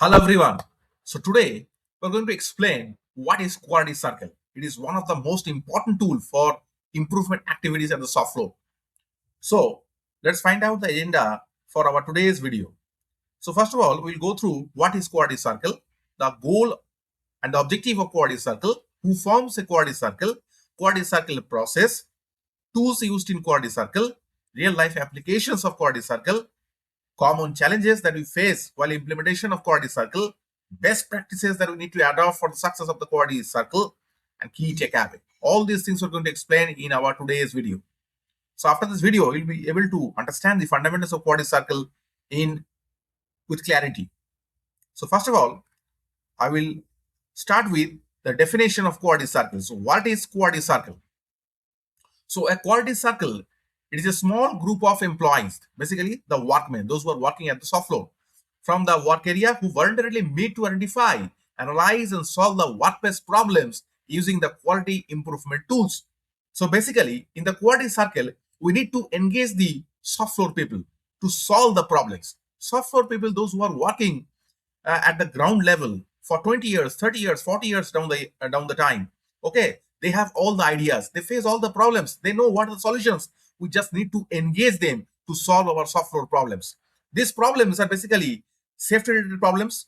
Hello everyone. So today we're going to explain what is quality circle. It is one of the most important tool for improvement activities at the soft floor. So let's find out the agenda for our today's video. So first of all, we'll go through what is quality circle, the goal and the objective of quality circle, who forms a quality circle process, tools used in quality circle, real life applications of quality circle, common challenges that we face while implementation of quality circle, best practices that we need to adopt for the success of the quality circle, and key takeaway. All these things we're going to explain in our today's video. So after this video, you'll be able to understand the fundamentals of quality circle in with clarity. So first of all, I will start with the definition of quality circle. So what is quality circle? So a quality circle, it is a small group of employees, basically the workmen, those who are working at the soft floor, from the work area who voluntarily meet to identify, analyze, and solve the workplace problems using the quality improvement tools. So basically, in the quality circle, we need to engage the soft floor people to solve the problems. Soft floor people, those who are working at the ground level for 20 years, 30 years, 40 years down the time. Okay, they have all the ideas, they face all the problems, they know what are the solutions. We just need to engage them to solve our soft floor problems. These problems are basically safety related problems,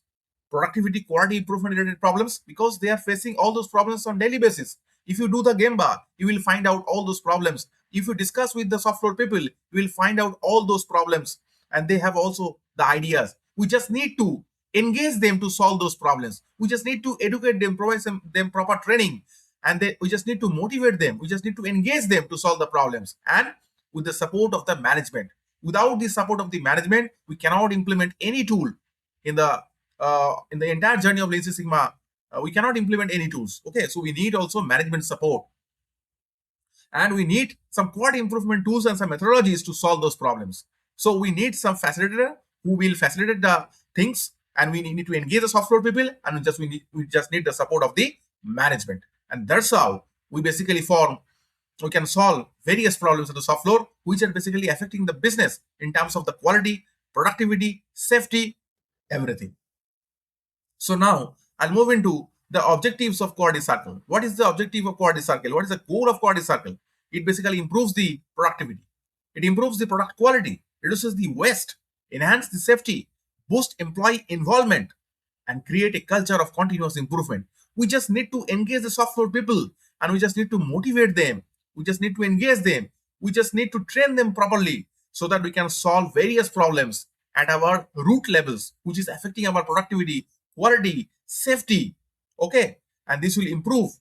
productivity, quality improvement related problems, because they are facing all those problems on daily basis. If you do the Gemba, you will find out all those problems. If you discuss with the soft floor people, you will find out all those problems, and they have also the ideas. We just need to engage them to solve those problems. We just need to educate them, provide them proper training, and we just need to motivate them. We just need to engage them to solve the problems, and with the support of the management. Without the support of the management, we cannot implement any tool in the entire journey of Lean Six Sigma. We cannot implement any tools. Okay, so we need also management support, and we need some quality improvement tools and some methodologies to solve those problems. So we need some facilitator who will facilitate the things, and we need to engage the software people, and we just need the support of the management. And that's how we can solve various problems in the soft floor, which are basically affecting the business in terms of the quality, productivity, safety, everything. So now I'll move into the objectives of quality circle. What is the objective of quality circle? What is the goal of quality circle? It basically improves the productivity. It improves the product quality, reduces the waste, enhance the safety, boost employee involvement, and create a culture of continuous improvement. We just need to engage the software people, and we just need to motivate them. We just need to engage them. We just need to train them properly so that we can solve various problems at our root levels, which is affecting our productivity, quality, safety. Okay, and this will improve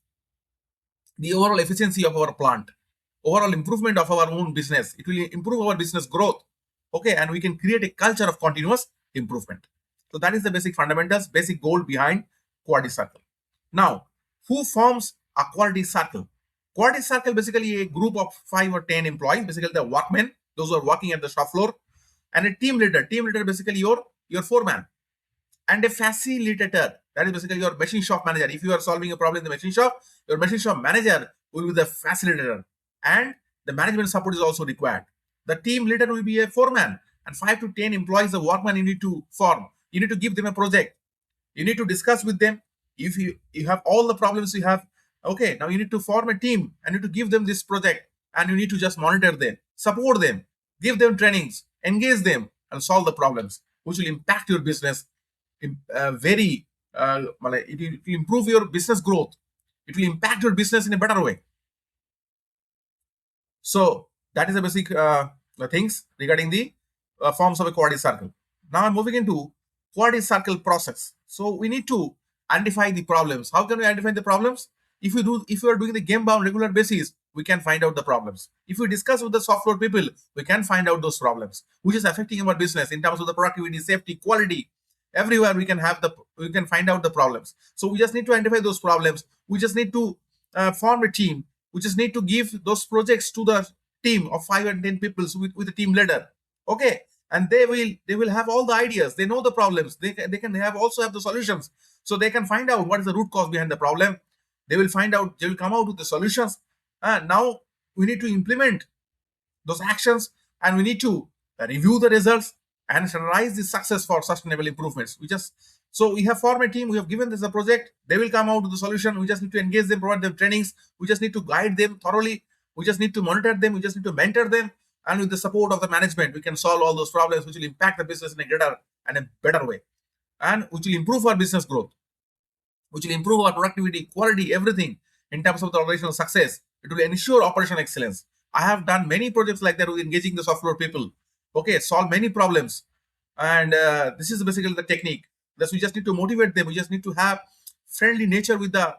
the overall efficiency of our plant, overall improvement of our own business. It will improve our business growth. Okay, and we can create a culture of continuous improvement. So that is the basic fundamentals, basic goal behind quality circle. Now, who forms a quality circle? Quality circle basically a group of 5 or 10 employees, basically the workmen, those who are working at the shop floor, and a team leader. Team leader basically your foreman, and a facilitator, that is basically your machine shop manager. If you are solving a problem in the machine shop, your machine shop manager will be the facilitator, and the management support is also required. The team leader will be a foreman, and 5 to 10 employees, the workman, you need to form. You need to give them a project. You need to discuss with them. If you have all the problems you have, okay, now you need to form a team and you need to give them this project, and you need to just monitor them, support them, give them trainings, engage them, and solve the problems, which will impact your business very it will improve your business growth. It will impact your business in a better way. So that is the basic things regarding the forms of a quality circle. Now I'm moving into quality circle process. So we need to identify the problems. How can we identify the problems? If you are doing the Gemba on regular basis, we can find out the problems. If we discuss with the software people, we can find out those problems, which is affecting our business in terms of the productivity, safety, quality. Everywhere we can find out the problems. So we just need to identify those problems. We just need to form a team. We just need to give those projects to the team of 5 and 10 people with a team leader. Okay, and they will have all the ideas. They know the problems. They can have also have the solutions. So they can find out what is the root cause behind the problem. They will find out. They will come out with the solutions. And now we need to implement those actions, and we need to review the results, and standardize the success for sustainable improvements. We have formed a team, we have given this a project, they will come out with the solution. We just need to engage them, provide them trainings, we just need to guide them thoroughly, we just need to monitor them, we just need to mentor them, and with the support of the management, we can solve all those problems which will impact the business in a greater and a better way, and which will improve our business growth, which will improve our productivity, quality, everything in terms of the operational success. It will ensure operational excellence. I have done many projects like that with engaging the software people. Okay, solve many problems, and this is basically the technique. Thus, we just need to motivate them. We just need to have friendly nature with the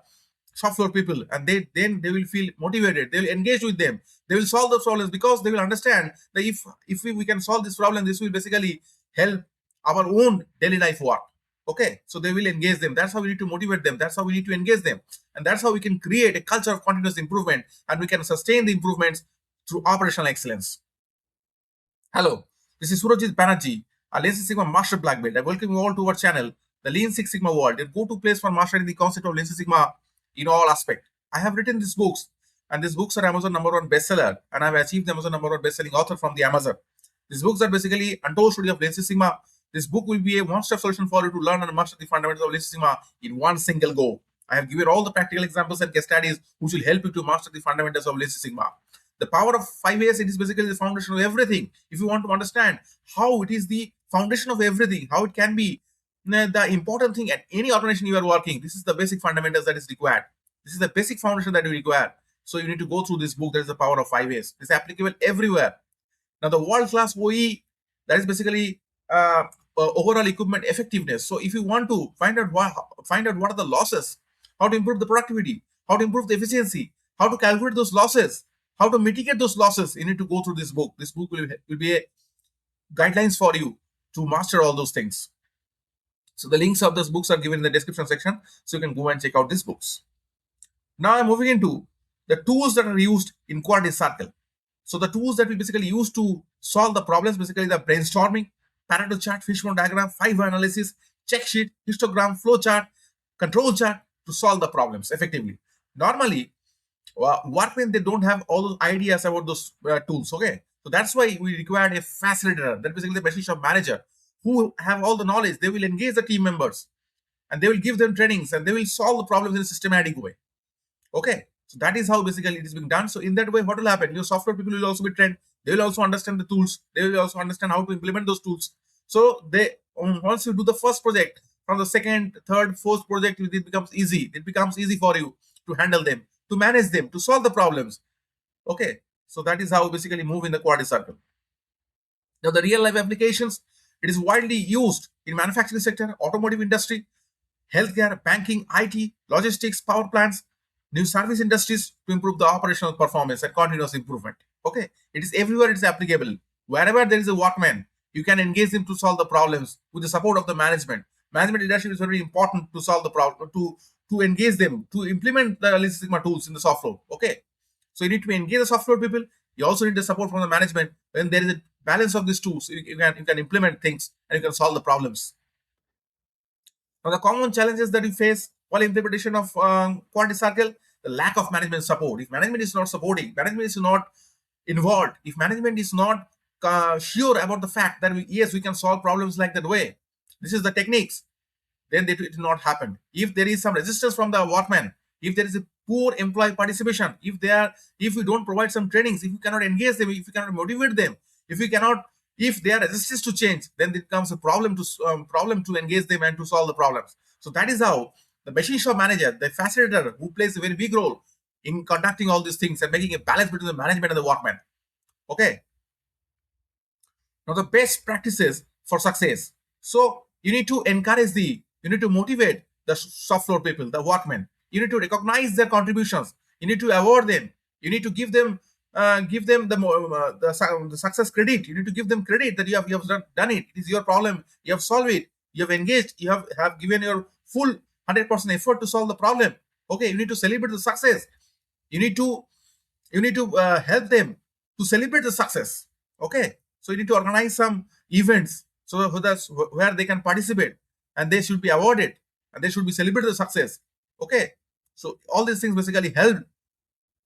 software people, and they will feel motivated. They will engage with them. They will solve those problems because they will understand that if we can solve this problem, this will basically help our own daily life work. Okay, so they will engage them. That's how we need to motivate them. That's how we need to engage them, and that's how we can create a culture of continuous improvement, and we can sustain the improvements through operational excellence. Hello, this is Surajit Banerjee, a Lean Six Sigma Master Black Belt. I welcome you all to our channel, the Lean Six Sigma World, your go-to place for mastering the concept of Lean Six Sigma in all aspects. I have written these books, and these books are Amazon #1 bestseller, and I have achieved Amazon #1 best-selling author from the Amazon. These books are basically untold story of Lean Six Sigma. This book will be a one-step solution for you to learn and master the fundamentals of Lean Six Sigma in one single go. I have given all the practical examples and case studies which will help you to master the fundamentals of Lean Six Sigma. The power of 5 A's, it is basically the foundation of everything. If you want to understand how it is the foundation of everything, how it can be the important thing at any organization you are working, this is the basic fundamentals that is required. This is the basic foundation that you require. So you need to go through this book. That is the power of 5 A's. It's applicable everywhere. Now the world-class OE, that is basically overall equipment effectiveness. So if you want to find out what are the losses, how to improve the productivity, how to improve the efficiency, how to calculate those losses, how to mitigate those losses, you need to go through this book. This book will be a guidelines for you to master all those things. So the links of those books are given in the description section, so you can go and check out these books. Now I'm moving into the tools that are used in quality circle. So the tools that we basically use to solve the problems, basically the brainstorming, Pareto chart, fishbone diagram, 5 analysis, check sheet, histogram, flow chart, control chart to solve the problems effectively. Normally, workmen, they don't have all those ideas about those tools. Okay, so that's why we required a facilitator, that basically the machine shop manager, who have all the knowledge. They will engage the team members, and they will give them trainings, and they will solve the problems in a systematic way. Okay, so that is how basically it is being done. So in that way, what will happen? Your software people will also be trained. They will also understand the tools. They will also understand how to implement those tools. So they once you do the first project, from the second, third, fourth project, it becomes easy. It becomes easy for you to handle them, to manage them, to solve the problems. Okay, so that is how basically move in the quality circle. Now the real life applications, it is widely used in manufacturing sector, automotive industry, healthcare, banking, IT, logistics, power plants, new service industries to improve the operational performance and continuous improvement. Okay, it is everywhere. It is applicable. Wherever there is a workman, you can engage them to solve the problems with the support of the management. Management leadership is very important to solve the problem, to engage them, to implement the Lean Six Sigma tools in the software. Okay, so you need to engage the software people. You also need the support from the management. When there is a balance of these tools, you can implement things and you can solve the problems. Now, the common challenges that we face while implementation of quality circle, the lack of management support. If management is not supporting, management is not involved, if management is not sure about the fact that yes, we can solve problems like that way, this is the techniques, then it will not happen. If there is some resistance from the workman, if there is a poor employee participation, if we don't provide some trainings, if we cannot engage them, if we cannot motivate them, if they are resistant to change, then it becomes a problem to engage them and to solve the problems. So that is how the machine shop manager, the facilitator, who plays a very big role in conducting all these things and making a balance between the management and the workman. Okay. Now the best practices for success. So you need to motivate the shop floor people, the workmen. You need to recognize their contributions. You need to award them. You need to give them the success credit. You need to give them credit that you have done it. It is your problem. You have solved it. You have engaged. You have given your full 100% effort to solve the problem. Okay, you need to celebrate the success. You need to help them to celebrate the success. Okay, so you need to organize some events so that's where they can participate, and they should be awarded, and they should be celebrated the success. Okay, so all these things basically help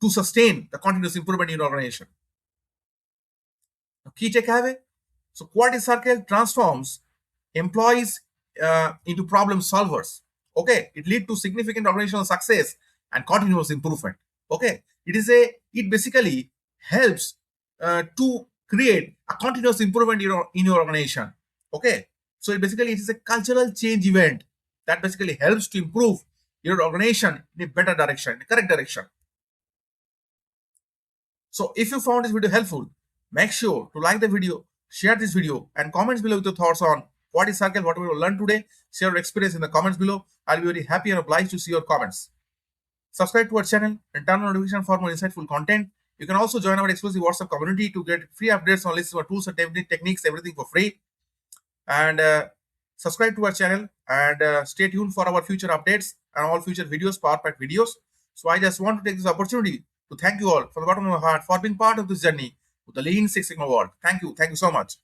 to sustain the continuous improvement in your organization. Key takeaway. So quality circle transforms employees into problem solvers. Okay, it lead to significant organizational success and continuous improvement. Okay, it basically helps to create a continuous improvement in your organization. Okay, so it is a cultural change event that basically helps to improve your organization in a better direction, in the correct direction. So if you found this video helpful, make sure to like the video, share this video, and comments below with your thoughts on what is circle, what we will learn today. Share your experience in the comments below. I'll be very happy and obliged to see your comments. Subscribe to our channel and turn on notification for more insightful content. You can also join our exclusive WhatsApp community to get free updates on lists of tools and techniques, everything for free. And subscribe to our channel and stay tuned for our future updates and all future videos, PowerPoint videos. So I just want to take this opportunity to thank you all from the bottom of my heart for being part of this journey with the Lean Six Sigma world. Thank you. Thank you so much.